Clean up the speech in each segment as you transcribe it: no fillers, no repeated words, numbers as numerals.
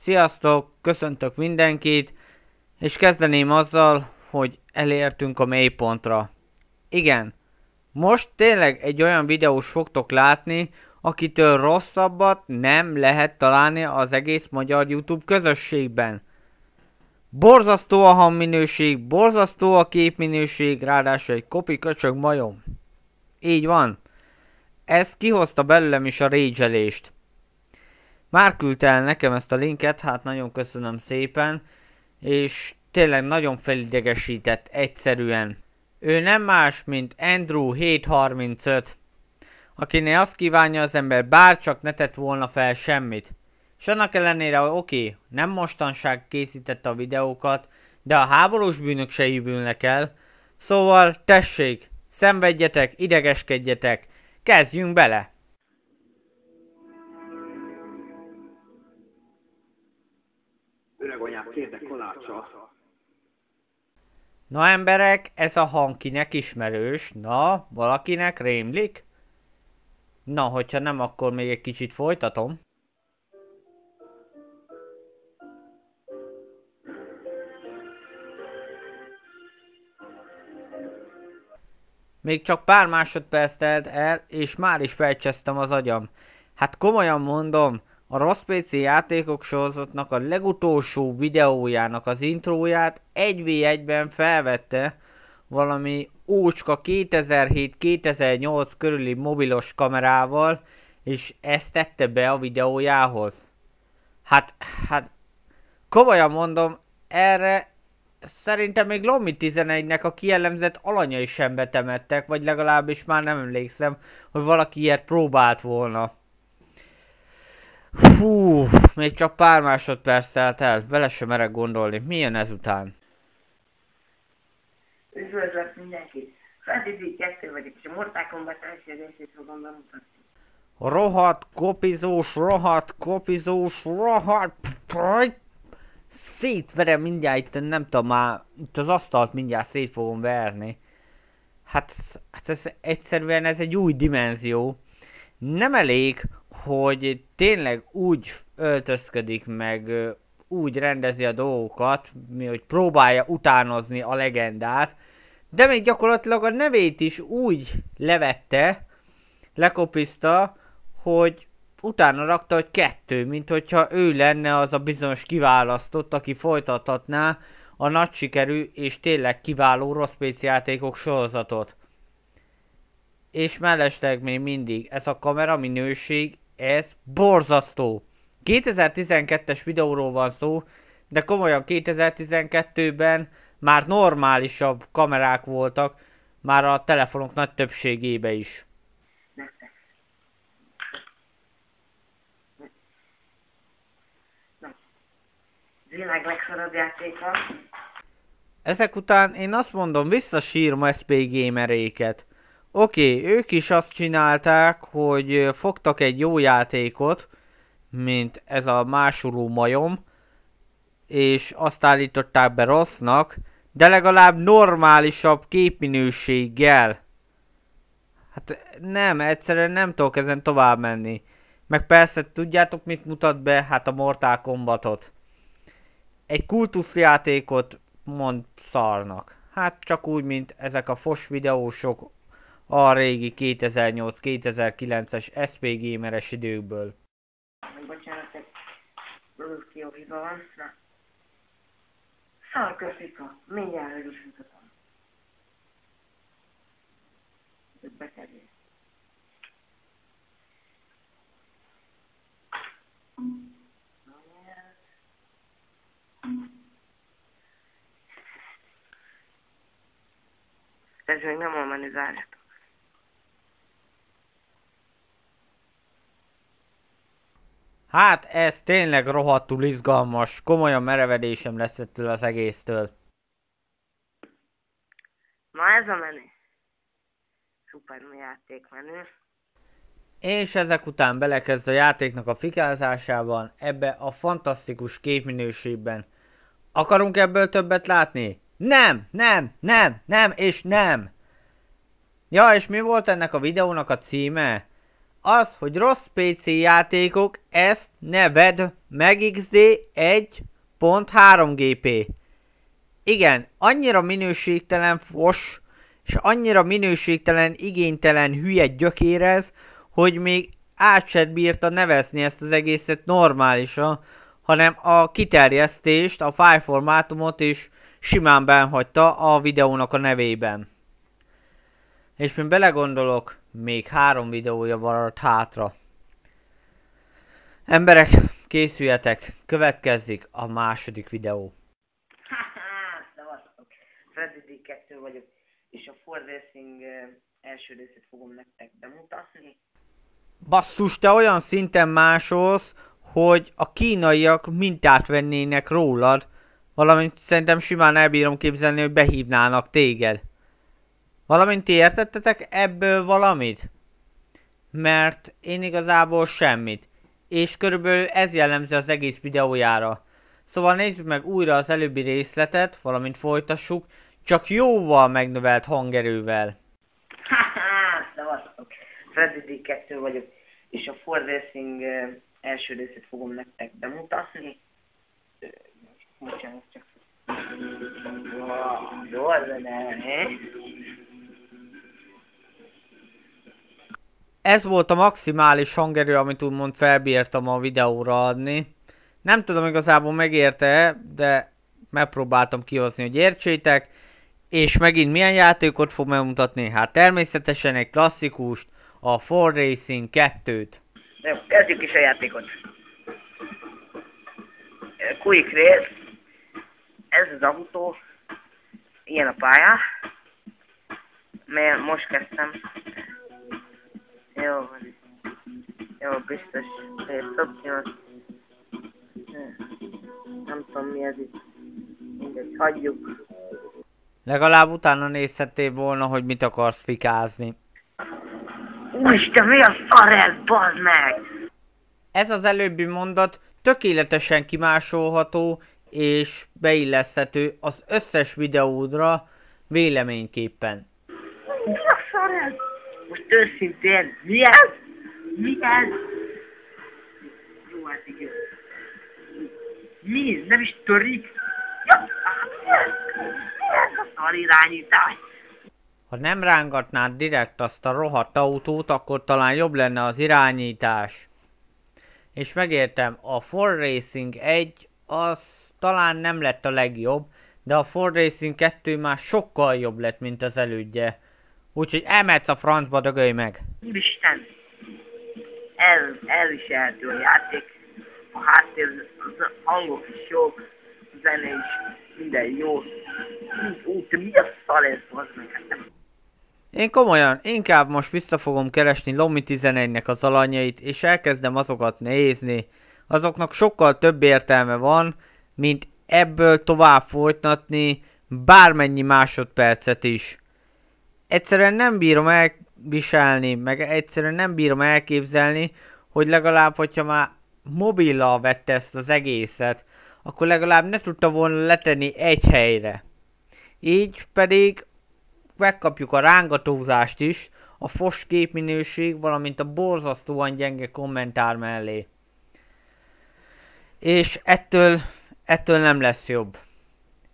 Sziasztok, köszöntök mindenkit, és kezdeném azzal, hogy elértünk a mélypontra. Igen, most tényleg egy olyan videós fogtok látni, akitől rosszabbat nem lehet találni az egész magyar YouTube közösségben. Borzasztó a hangminőség, borzasztó a képminőség, ráadásul egy kopi köcsög majom. Így van. Ez kihozta belőlem is a rage-elést. Már küldte el nekem ezt a linket, hát nagyon köszönöm szépen, és tényleg nagyon felidegesített egyszerűen. Ő nem más, mint Andrew 735, akinél azt kívánja az ember, bárcsak ne tett volna fel semmit. És annak ellenére, hogy oké, nem mostanság készítette a videókat, de a háborús bűnök se hívülnek el. Szóval tessék, szenvedjetek, idegeskedjetek, kezdjünk bele! Öreg anyám, kérlek kalácsa. Na emberek, ez a hang kinek ismerős? Na, valakinek rémlik? Na, hogyha nem, akkor még egy kicsit folytatom. Még csak pár másodperc telt el, és már is felcsesztem az agyam. Hát komolyan mondom, a Rossz PC játékok sorozatnak a legutolsó videójának az intróját 1v1-ben felvette valami ócska 2007-2008 körüli mobilos kamerával, és ezt tette be a videójához. Hát, komolyan mondom, erre szerintem még Lomi 11-nek a kielemzett alanyai sem betemettek, vagy legalábbis már nem emlékszem, hogy valaki ilyet próbált volna. Hú, még csak pár másodperc telt el, bele sem merek gondolni, mi jön ezután? Üdvözlök mindenkit! Fantasy 2 vagyok, és a Mortal Kombat első részét fogom bemutatni. Rohadt kopizós, szétverem mindjárt itt, nem tudom már, itt az asztalt mindjárt szét fogom verni. Hát ez egyszerűen ez egy új dimenzió. Nem elég, hogy tényleg úgy öltözködik meg, úgy rendezi a dolgokat, hogy próbálja utánozni a legendát, de még gyakorlatilag a nevét is úgy levette, lekopizta, hogy utána rakta, hogy 2, mint hogyha ő lenne az a bizonyos kiválasztott, aki folytathatná a nagy sikerű és tényleg kiváló Rossz PC játékok sorozatot. És mellesleg még mindig ez a kamera minőség, ez borzasztó. 2012-es videóról van szó, de komolyan 2012-ben már normálisabb kamerák voltak, már a telefonok nagy többségében is. Világ legszarabb játéka. Ezek után én azt mondom, visszasírom SP Gameréket. Oké, ők is azt csinálták, hogy fogtak egy jó játékot, mint ez a másoló majom, és azt állították be rossznak, de legalább normálisabb képminőséggel. Hát nem, egyszerűen nem tudok ezen tovább menni. Meg persze tudjátok mit mutat be? Hát a Mortal Kombatot. Egy kultuszjátékot mond szarnak. Hát csak úgy, mint ezek a fos videósok a régi 2008-2009-es SP Gameres időkből. Bocsánat, egy produkcióhiba van. Na. Szar grafika. Mindjárt el is mutatom. Bekerül. Ez még nem a menü, zárjátok. Hát ez tényleg rohadtul izgalmas, komolyan merevedésem lesz ettől az egésztől. Na ez a menü. Szuper játékmenü. És ezek után belekezd a játéknak a fikázásában, ebbe a fantasztikus képminőségben. Akarunk ebből többet látni? Nem, és nem! Ja, és mi volt ennek a videónak a címe? az, hogy rossz PC játékok, ezt ne vedd meg XD 1.3 GP. Igen, annyira minőségtelen fos, és annyira minőségtelen, igénytelen hülye gyökérez, hogy még át sem bírta nevezni ezt az egészet normálisan, hanem a kiterjesztést, a file formátumot is simán benhagyta a videónak a nevében. És mint belegondolok, még 3 videója maradt hátra. Emberek, készüljetek, következzik a második videó. Szevasztok! Freddy 2 vagyok, és a Ford Racing első részét fogom nektek bemutatni. Basszus, te olyan szinten másolsz, hogy a kínaiak mintát vennének rólad, valamint szerintem simán elbírom képzelni, hogy behívnának téged. Valamint ti értettetek ebből valamit? Mert én igazából semmit. És körülbelül ez jellemzi az egész videójára. Szóval nézzük meg újra az előbbi részletet, valamint folytassuk, csak jóval megnövelt hangerővel. Szevasztok! Freddy 2 vagyok, és a Ford Racing első részét fogom nektek bemutatni. Bocsánat, csak... Jó, az Ez volt a maximális hangerő, amit úgymond felbírtam a videóra adni. Nem tudom igazából megérte, de megpróbáltam kihozni, hogy értsétek. És megint milyen játékot fog megmutatni? Hát természetesen egy klasszikust, a Ford Racing 2-t. Jó, kezdjük is a játékot. Quick Race. Ez az autó. Ilyen a pálya. Mert most kezdtem. Jó van. Jó, biztos. Nem tudom mi ez itt. Mindegy, hagyjuk. Legalább utána nézhettél volna, hogy mit akarsz fikázni. Úristen, mi a szar ez, bazd meg! Ez az előbbi mondat tökéletesen kimásolható és beilleszthető az összes videódra véleményképpen. Mi a szar ez? Most őszintén, mi ez? Mi ez? Jó, hát igen. Mi? Nem is törik? Ja, ez a szar irányítás? Ha nem rángatnád direkt azt a rohadt autót, akkor talán jobb lenne az irányítás. És megértem, a Ford Racing 1 az talán nem lett a legjobb, de a Ford Racing 2 már sokkal jobb lett, mint az elődje. Úgyhogy elmehetsz a francba, dögölj meg! Úristen! Elviselhető a játék. A háttér, a hangok is jók, a zene is, minden jó. Te mi a szar ez, bazd meg? Én komolyan, inkább most vissza fogom keresni Lomi 11-nek az alanyait, és elkezdem azokat nézni. Azoknak sokkal több értelme van, mint ebből tovább folytatni bármennyi másodpercet is. Egyszerűen nem bírom elviselni, meg egyszerűen nem bírom elképzelni, hogy legalább, hogyha már mobillal vette ezt az egészet, akkor legalább ne tudta volna letenni egy helyre. Így pedig megkapjuk a rángatózást is, a fos képminőség, valamint a borzasztóan gyenge kommentár mellé. És ettől nem lesz jobb.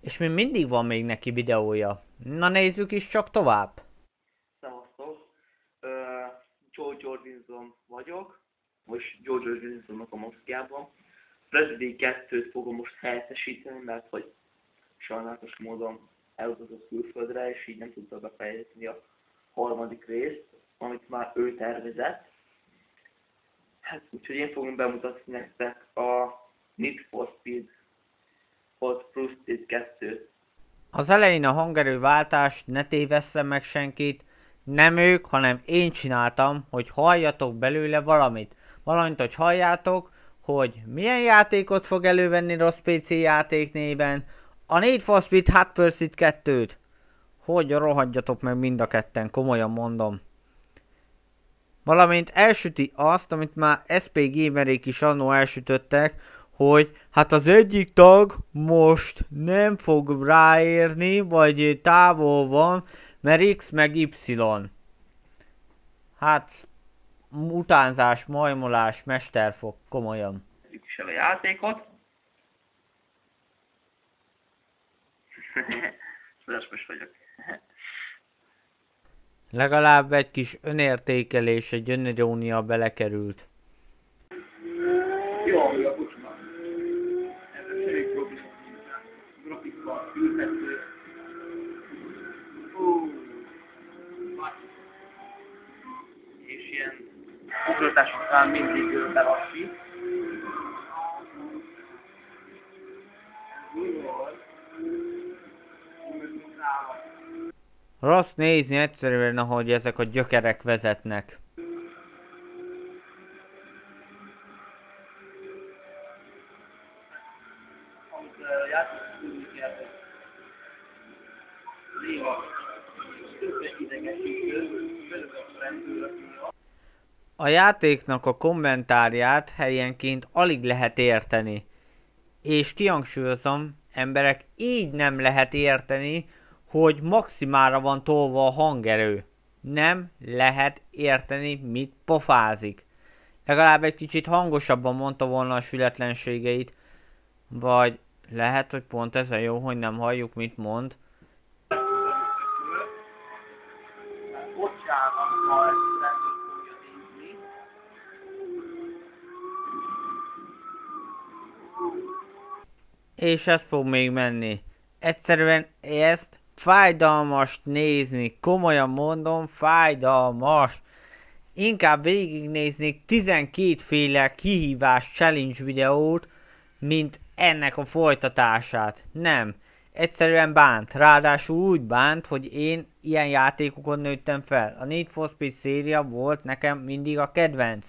És még mindig van még neki videója. Na nézzük is csak tovább. Szevasztok! Joe Jorgensen vagyok. Most Joe Jorgensennek a Moszkvában. Freddy 2-t fogom most helyettesíteni, mert hogy sajnálatos módon elutazott külföldre, és így nem tudta befejezni a harmadik részt, amit már ő tervezett. Hát úgyhogy én fogom bemutatni nektek a Need for Speed Hot Pursuit 2-t. Az elején a hangerőváltást ne tévesszem meg senkit, nem ők, hanem én csináltam, hogy halljatok belőle valamit. Valamint, hogy halljátok, hogy milyen játékot fog elővenni rossz PC játéknében, a Need for Speed Hot Pursuit 2-t. Hogy rohadjatok meg mind a ketten, komolyan mondom. Valamint elsüti azt, amit már SP Gamerék is annó elsütöttek, hogy hát az egyik tag most nem fog ráérni, vagy távol van, mert X meg Y. Hát utánzás, majmolás, mesterfok, komolyan. Kezdjük is el a játékot. Szeres vagyok. Legalább egy kis önértékelés, egy önirónia belekerült. Jó, a kucsma. Ez a semmi probléma. Grafika, ültető. És ilyen ugratás után mindig belassít. Rossz nézni egyszerűen, ahogy ezek a gyökerek vezetnek. A játéknak a kommentárját helyenként alig lehet érteni. És kihangsúlyozom, emberek, így nem lehet érteni, hogy maximára van tolva a hangerő. Nem lehet érteni, mit pofázik. Legalább egy kicsit hangosabban mondta volna a sületlenségeit. Vagy lehet, hogy pont ez a jó, hogy nem halljuk, mit mond. Bocsánat, ha ezt rendben fogja nézni. És ez fog még menni. Egyszerűen ezt fájdalmas nézni. Komolyan mondom, fájdalmas. Inkább végignéznék 12 féle kihívás challenge videót, mint ennek a folytatását. Nem. Egyszerűen bánt. Ráadásul úgy bánt, hogy én ilyen játékokon nőttem fel. A Need for Speed széria volt nekem mindig a kedvenc.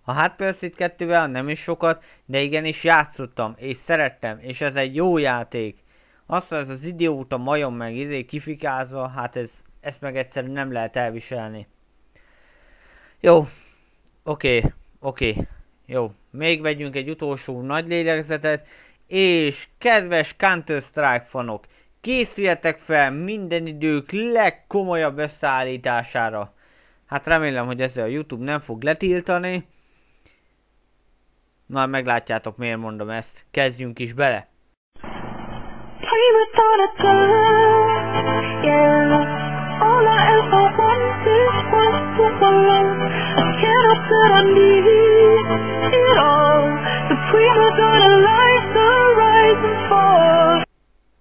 A Hot Pursuit 2-vel nem is sokat, de igenis játszottam, és szerettem, és ez egy jó játék. Azt, hogy ez az idióta majom meg kifikázva, hát ezt meg egyszerűen nem lehet elviselni. Jó, oké. Jó, még vegyünk egy utolsó nagy lélegzetet, és kedves Counter-Strike fanok, készüljetek fel minden idők legkomolyabb összeállítására. Hát remélem, hogy ezzel a YouTube nem fog letiltani. Már meglátjátok, miért mondom ezt. Kezdjünk is bele.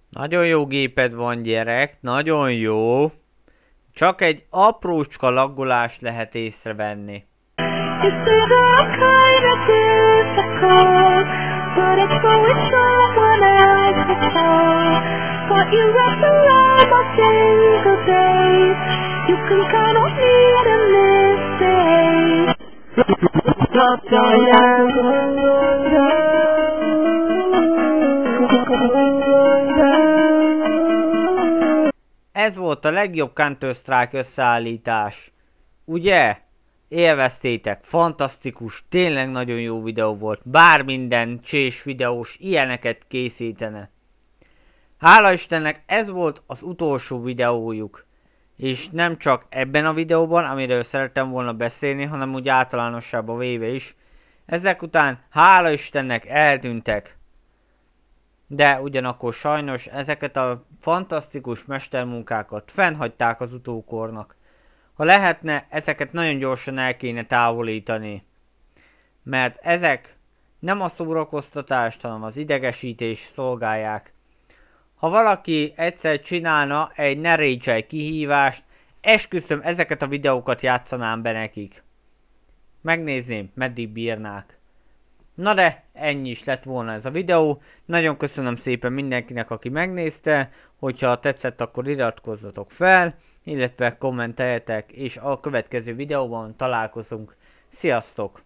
Nagyon jó géped van, gyerek, nagyon jó. Csak egy aprócska laggolást lehet észrevenni. Ez volt a legjobb Counter-Strike összeállítás. Ugye? Élveztétek, fantasztikus, tényleg nagyon jó videó volt. Bár minden csés videós ilyeneket készítene. Hála Istennek, ez volt az utolsó videójuk. És nem csak ebben a videóban, amiről szerettem volna beszélni, hanem úgy általánosságban véve is. Ezek után, hála Istennek, eltűntek. De ugyanakkor sajnos ezeket a fantasztikus mestermunkákat fennhagyták az utókornak. Ha lehetne, ezeket nagyon gyorsan el kéne távolítani. Mert ezek nem a szórakoztatást, hanem az idegesítést szolgálják. Ha valaki egyszer csinálna egy ne rage kihívást, esküszöm, ezeket a videókat játszanám be nekik. Megnézném, meddig bírnák. Na de, ennyi is lett volna ez a videó. Nagyon köszönöm szépen mindenkinek, aki megnézte. Hogyha tetszett, akkor iratkozzatok fel, illetve kommenteljetek, és a következő videóban találkozunk. Sziasztok!